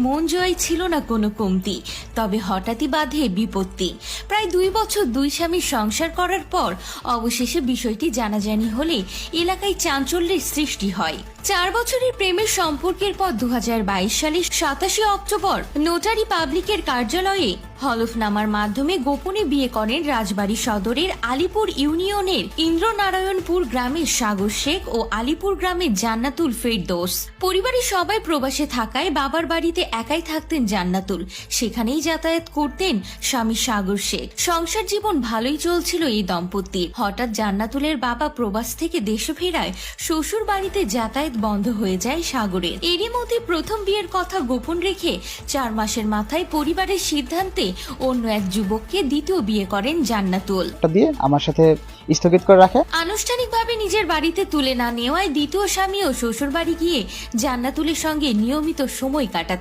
মন জয় ছিল না কোনো কমতি, তবে হঠাৎই বাধে বিপত্তি। প্রায় 2 বছর দুই স্বামীর সংসার করার পর অবশেষে বিষয়টি জানাজানি হলে এলাকায় চাঞ্চল্যের সৃষ্টি হয়। 4 বছরের প্রেমের সম্পর্কের পর 2022 সালের 27 অক্টোবর নোটারি পাবলিকের কার্যালয়ে হলফনামার মাধ্যমে গোপনে বিয়ে করেন রাজবাড়ী সদরের আলিপুর ইউনিয়নের ইন্দ্রনারায়ণপুর গ্রামের সাগর শেখ ও আলিপুর গ্রামের জান্নাতুল ফেরদৌস। পরিবারের সবাই প্রবাসে থাকায় বাবার বাড়িতে একাই থাকতেন জান্নাতুল, সেখানেই যাতায়াত করতেন স্বামী সাগর শেখ। সংসার জীবন ভালোই চলছিল এই দম্পতির। হঠাৎ জান্নাতুলের বাবা প্রবাস থেকে দেশে ফেরায় শ্বশুর বাড়িতে যাতায়াত বন্ধ হয়ে যায় সাগরের। এরই মধ্যে প্রথম বিয়ের কথা গোপন রেখে 4 মাসের মাথায় পরিবারের সিদ্ধান্তে অন্য এক যুবককে দ্বিতীয় বিয়ে করেন জান্নাতুল। দিয়ে আমার সাথে স্থগিত করে রাখে। আনুষ্ঠানিকভাবে নিজের বাড়িতে তুলে না নেওয়ায় দ্বিতীয় স্বামী ও শ্বশুর বাড়ি গিয়ে জান্নাতুলের সঙ্গে নিয়মিত সময় কাটাতেন।